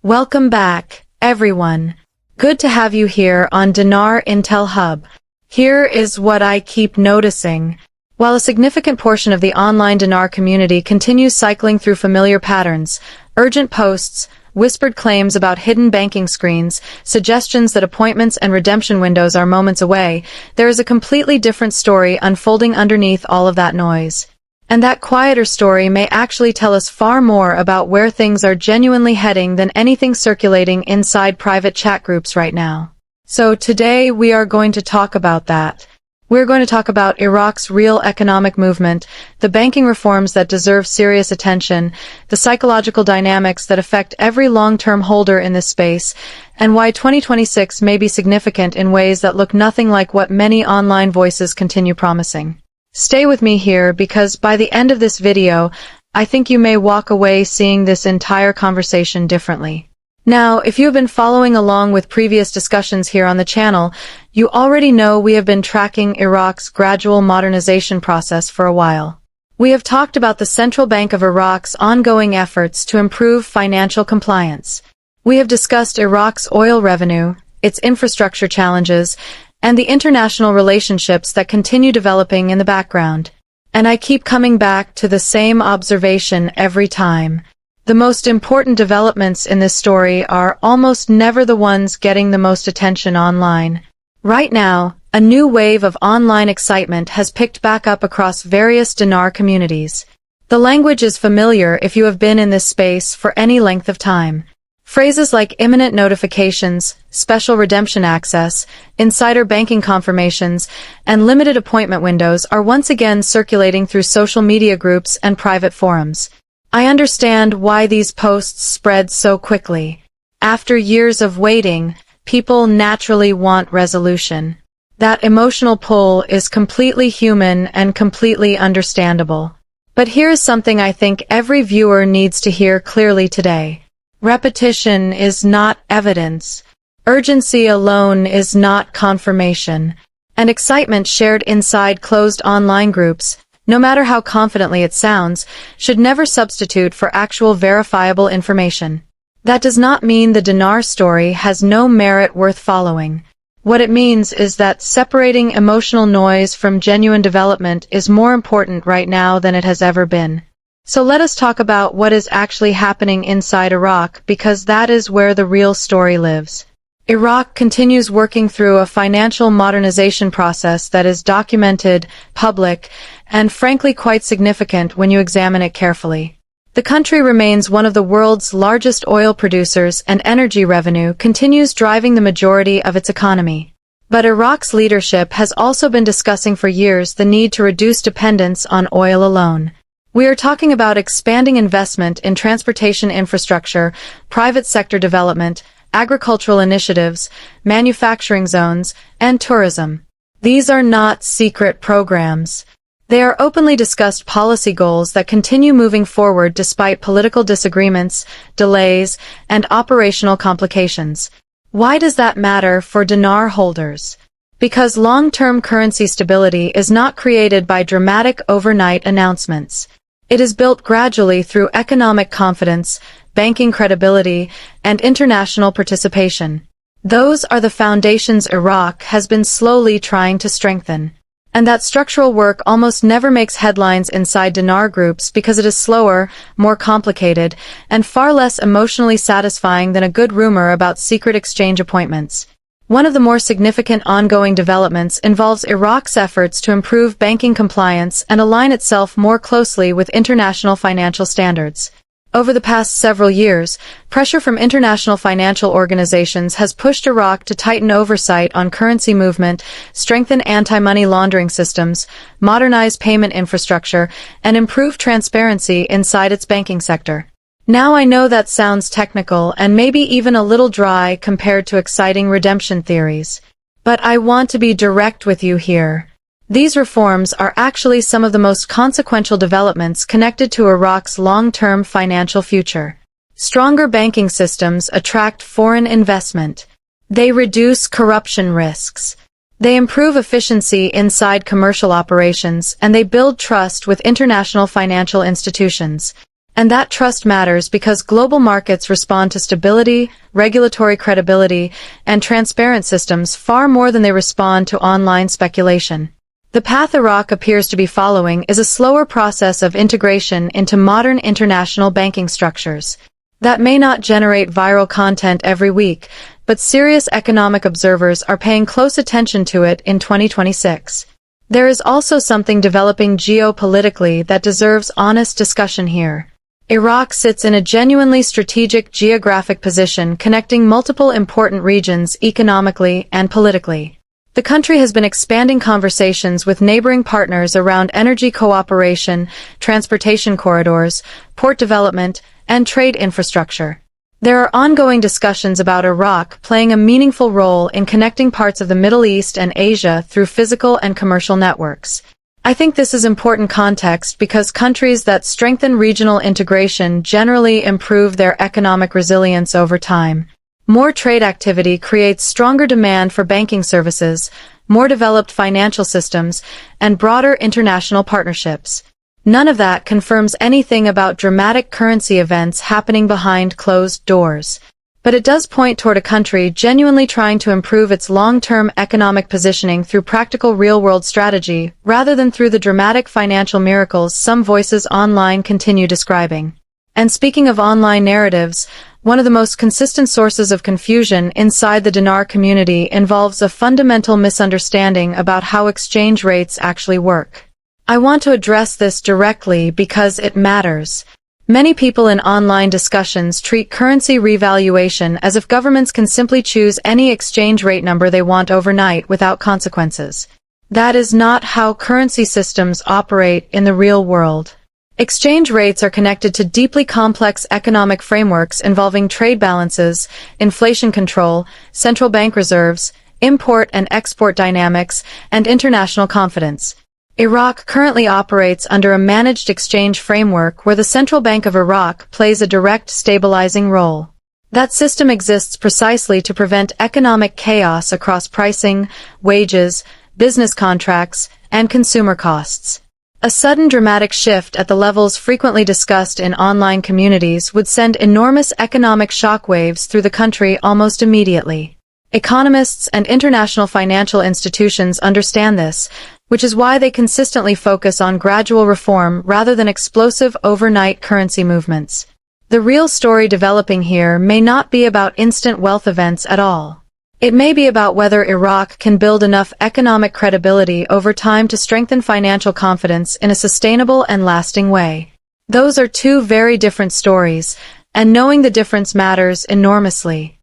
Welcome back, everyone. Good to have you here on Dinar Intel Hub. Here is what I keep noticing. While a significant portion of the online dinar community continues cycling through familiar patterns, urgent posts, whispered claims about hidden banking screens, suggestions that appointments and redemption windows are moments away, there is a completely different story unfolding underneath all of that noise. And that quieter story may actually tell us far more about where things are genuinely heading than anything circulating inside private chat groups right now. So today we are going to talk about that. We're going to talk about Iraq's real economic movement, the banking reforms that deserve serious attention, the psychological dynamics that affect every long-term holder in this space, and why 2026 may be significant in ways that look nothing like what many online voices continue promising. Stay with me here because by the end of this video, I think you may walk away seeing this entire conversation differently. Now, if you have been following along with previous discussions here on the channel, you already know we have been tracking Iraq's gradual modernization process for a while. We have talked about the Central Bank of Iraq's ongoing efforts to improve financial compliance. We have discussed Iraq's oil revenue, its infrastructure challenges, and the international relationships that continue developing in the background. And I keep coming back to the same observation every time. The most important developments in this story are almost never the ones getting the most attention online. Right now, a new wave of online excitement has picked back up across various dinar communities. The language is familiar if you have been in this space for any length of time. Phrases like imminent notifications, special redemption access, insider banking confirmations, and limited appointment windows are once again circulating through social media groups and private forums. I understand why these posts spread so quickly. After years of waiting, people naturally want resolution. That emotional pull is completely human and completely understandable. But here is something I think every viewer needs to hear clearly today. Repetition is not evidence. Urgency alone is not confirmation. And excitement shared inside closed online groups, no matter how confidently it sounds, should never substitute for actual verifiable information. That does not mean the dinar story has no merit worth following. What it means is that separating emotional noise from genuine development is more important right now than it has ever been. So let us talk about what is actually happening inside Iraq, because that is where the real story lives. Iraq continues working through a financial modernization process that is documented, public, and frankly quite significant when you examine it carefully. The country remains one of the world's largest oil producers, and energy revenue continues driving the majority of its economy. But Iraq's leadership has also been discussing for years the need to reduce dependence on oil alone. We are talking about expanding investment in transportation infrastructure, private sector development, agricultural initiatives, manufacturing zones, and tourism. These are not secret programs. They are openly discussed policy goals that continue moving forward despite political disagreements, delays, and operational complications. Why does that matter for dinar holders? Because long-term currency stability is not created by dramatic overnight announcements. It is built gradually through economic confidence, banking credibility, and international participation. Those are the foundations Iraq has been slowly trying to strengthen. And that structural work almost never makes headlines inside dinar groups because it is slower, more complicated, and far less emotionally satisfying than a good rumor about secret exchange appointments. One of the more significant ongoing developments involves Iraq's efforts to improve banking compliance and align itself more closely with international financial standards. Over the past several years, pressure from international financial organizations has pushed Iraq to tighten oversight on currency movement, strengthen anti-money laundering systems, modernize payment infrastructure, and improve transparency inside its banking sector. Now I know that sounds technical and maybe even a little dry compared to exciting redemption theories. But I want to be direct with you here. These reforms are actually some of the most consequential developments connected to Iraq's long-term financial future. Stronger banking systems attract foreign investment. They reduce corruption risks. They improve efficiency inside commercial operations, and they build trust with international financial institutions. And that trust matters because global markets respond to stability, regulatory credibility, and transparent systems far more than they respond to online speculation. The path Iraq appears to be following is a slower process of integration into modern international banking structures. That may not generate viral content every week, but serious economic observers are paying close attention to it in 2026. There is also something developing geopolitically that deserves honest discussion here. Iraq sits in a genuinely strategic geographic position connecting multiple important regions economically and politically. The country has been expanding conversations with neighboring partners around energy cooperation, transportation corridors, port development, and trade infrastructure. There are ongoing discussions about Iraq playing a meaningful role in connecting parts of the Middle East and Asia through physical and commercial networks. I think this is important context because countries that strengthen regional integration generally improve their economic resilience over time. More trade activity creates stronger demand for banking services, more developed financial systems, and broader international partnerships. None of that confirms anything about dramatic currency events happening behind closed doors. But it does point toward a country genuinely trying to improve its long-term economic positioning through practical real-world strategy, rather than through the dramatic financial miracles some voices online continue describing. And speaking of online narratives, one of the most consistent sources of confusion inside the dinar community involves a fundamental misunderstanding about how exchange rates actually work. I want to address this directly because it matters. Many people in online discussions treat currency revaluation as if governments can simply choose any exchange rate number they want overnight without consequences. That is not how currency systems operate in the real world. Exchange rates are connected to deeply complex economic frameworks involving trade balances, inflation control, central bank reserves, import and export dynamics, and international confidence. Iraq currently operates under a managed exchange framework where the Central Bank of Iraq plays a direct stabilizing role. That system exists precisely to prevent economic chaos across pricing, wages, business contracts, and consumer costs. A sudden dramatic shift at the levels frequently discussed in online communities would send enormous economic shockwaves through the country almost immediately. Economists and international financial institutions understand this, which is why they consistently focus on gradual reform rather than explosive overnight currency movements. The real story developing here may not be about instant wealth events at all. It may be about whether Iraq can build enough economic credibility over time to strengthen financial confidence in a sustainable and lasting way. Those are two very different stories, and knowing the difference matters enormously.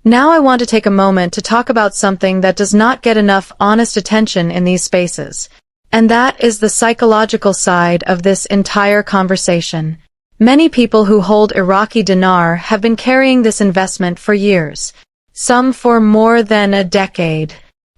Now I want to take a moment to talk about something that does not get enough honest attention in these spaces. And that is the psychological side of this entire conversation. Many people who hold Iraqi dinar have been carrying this investment for years. Some for more than a decade.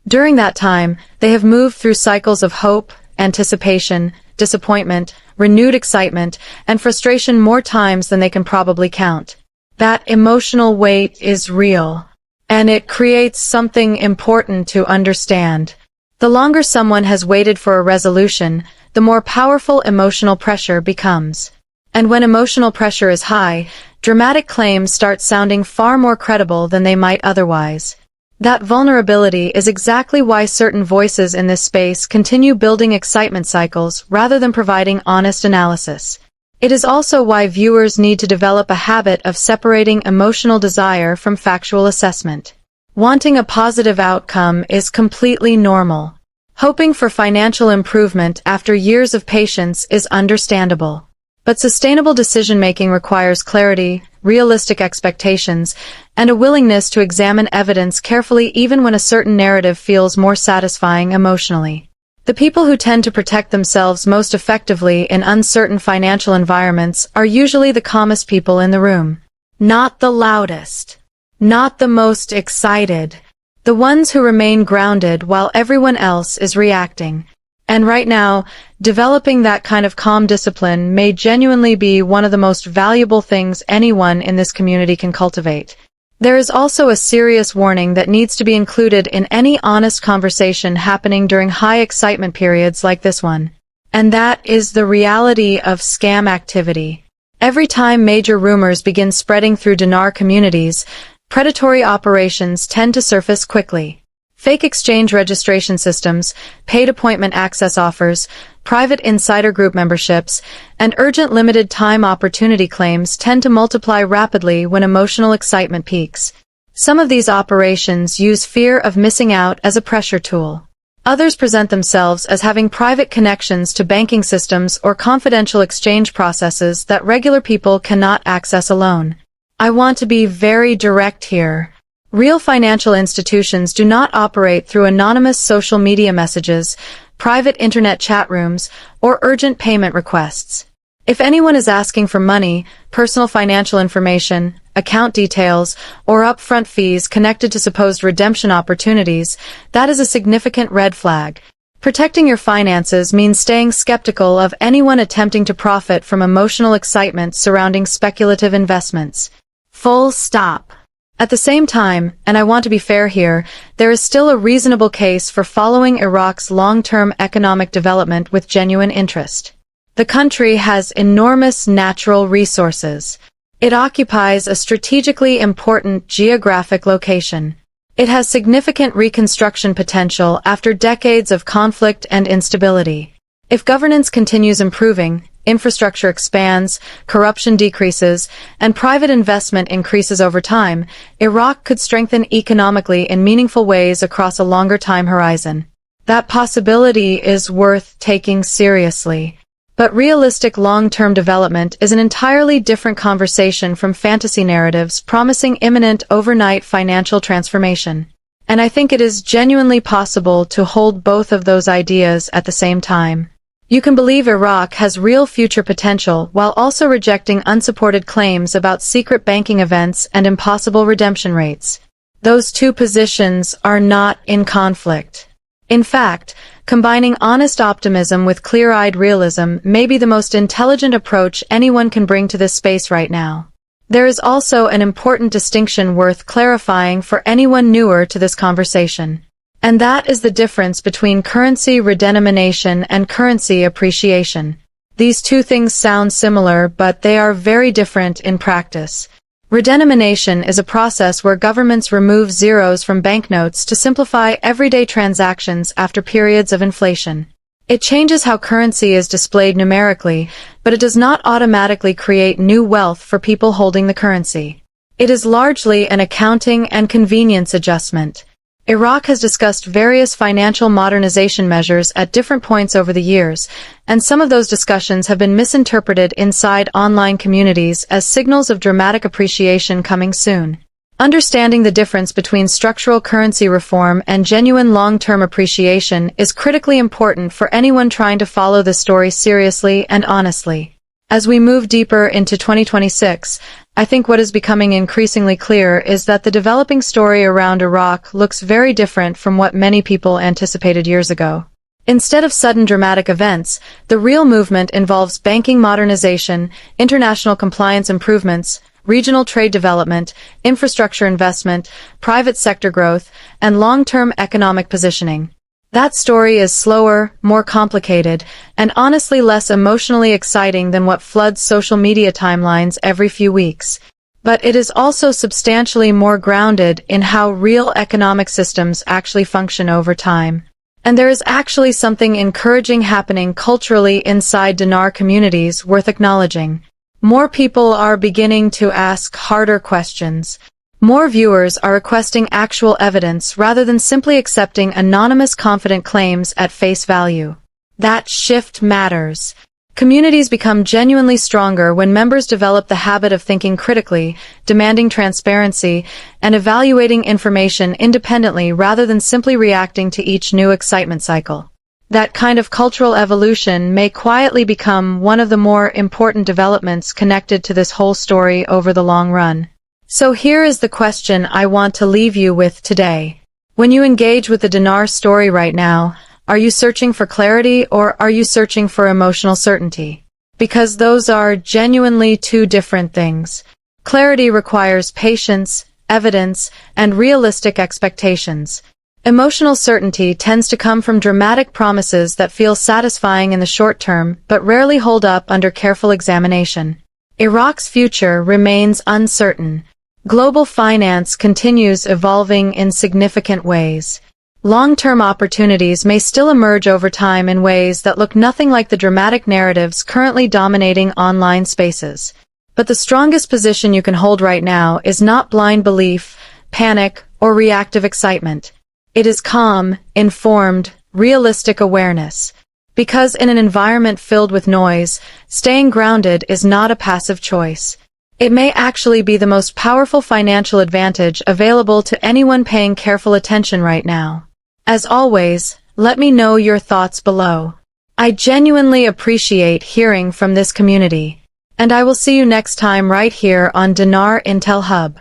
During that time, they have moved through cycles of hope, anticipation, disappointment, renewed excitement, and frustration more times than they can probably count. That emotional weight is real. And it creates something important to understand. The longer someone has waited for a resolution, the more powerful emotional pressure becomes. And when emotional pressure is high, dramatic claims start sounding far more credible than they might otherwise. That vulnerability is exactly why certain voices in this space continue building excitement cycles rather than providing honest analysis. It is also why viewers need to develop a habit of separating emotional desire from factual assessment. Wanting a positive outcome is completely normal. Hoping for financial improvement after years of patience is understandable. But sustainable decision-making requires clarity, realistic expectations, and a willingness to examine evidence carefully even when a certain narrative feels more satisfying emotionally. The people who tend to protect themselves most effectively in uncertain financial environments are usually the calmest people in the room. Not the loudest. Not the most excited. The ones who remain grounded while everyone else is reacting. And right now, developing that kind of calm discipline may genuinely be one of the most valuable things anyone in this community can cultivate. There is also a serious warning that needs to be included in any honest conversation happening during high excitement periods like this one. And that is the reality of scam activity. Every time major rumors begin spreading through dinar communities, predatory operations tend to surface quickly. Fake exchange registration systems, paid appointment access offers, private insider group memberships, and urgent limited-time opportunity claims tend to multiply rapidly when emotional excitement peaks. Some of these operations use fear of missing out as a pressure tool. Others present themselves as having private connections to banking systems or confidential exchange processes that regular people cannot access alone. I want to be very direct here. Real financial institutions do not operate through anonymous social media messages, private internet chat rooms, or urgent payment requests. If anyone is asking for money, personal financial information, account details, or upfront fees connected to supposed redemption opportunities, that is a significant red flag. Protecting your finances means staying skeptical of anyone attempting to profit from emotional excitement surrounding speculative investments. Full stop. At the same time, and I want to be fair here, there is still a reasonable case for following Iraq's long-term economic development with genuine interest. The country has enormous natural resources. It occupies a strategically important geographic location. It has significant reconstruction potential after decades of conflict and instability. If governance continues improving, infrastructure expands, corruption decreases, and private investment increases over time, Iraq could strengthen economically in meaningful ways across a longer time horizon. That possibility is worth taking seriously. But realistic long-term development is an entirely different conversation from fantasy narratives promising imminent overnight financial transformation. And I think it is genuinely possible to hold both of those ideas at the same time. You can believe Iraq has real future potential while also rejecting unsupported claims about secret banking events and impossible redemption rates. Those two positions are not in conflict. In fact, combining honest optimism with clear-eyed realism may be the most intelligent approach anyone can bring to this space right now. There is also an important distinction worth clarifying for anyone newer to this conversation. And that is the difference between currency redenomination and currency appreciation. These two things sound similar, but they are very different in practice. Redenomination is a process where governments remove zeros from banknotes to simplify everyday transactions after periods of inflation. It changes how currency is displayed numerically, but it does not automatically create new wealth for people holding the currency. It is largely an accounting and convenience adjustment. Iraq has discussed various financial modernization measures at different points over the years, and some of those discussions have been misinterpreted inside online communities as signals of dramatic appreciation coming soon. Understanding the difference between structural currency reform and genuine long-term appreciation is critically important for anyone trying to follow the story seriously and honestly. As we move deeper into 2026, I think what is becoming increasingly clear is that the developing story around Iraq looks very different from what many people anticipated years ago. Instead of sudden dramatic events, the real movement involves banking modernization, international compliance improvements, regional trade development, infrastructure investment, private sector growth, and long-term economic positioning. That story is slower, more complicated, and honestly less emotionally exciting than what floods social media timelines every few weeks. But it is also substantially more grounded in how real economic systems actually function over time. And there is actually something encouraging happening culturally inside dinar communities worth acknowledging. More people are beginning to ask harder questions. More viewers are requesting actual evidence rather than simply accepting anonymous confident claims at face value. That shift matters. Communities become genuinely stronger when members develop the habit of thinking critically, demanding transparency, and evaluating information independently rather than simply reacting to each new excitement cycle. That kind of cultural evolution may quietly become one of the more important developments connected to this whole story over the long run. So here is the question I want to leave you with today. When you engage with the dinar story right now, are you searching for clarity or are you searching for emotional certainty? Because those are genuinely two different things. Clarity requires patience, evidence, and realistic expectations. Emotional certainty tends to come from dramatic promises that feel satisfying in the short term but rarely hold up under careful examination. Iraq's future remains uncertain. Global finance continues evolving in significant ways. Long-term opportunities may still emerge over time in ways that look nothing like the dramatic narratives currently dominating online spaces. But the strongest position you can hold right now is not blind belief, panic, or reactive excitement. It is calm, informed, realistic awareness. Because in an environment filled with noise, staying grounded is not a passive choice. It may actually be the most powerful financial advantage available to anyone paying careful attention right now. As always, let me know your thoughts below. I genuinely appreciate hearing from this community. And I will see you next time right here on Dinar Intel Hub.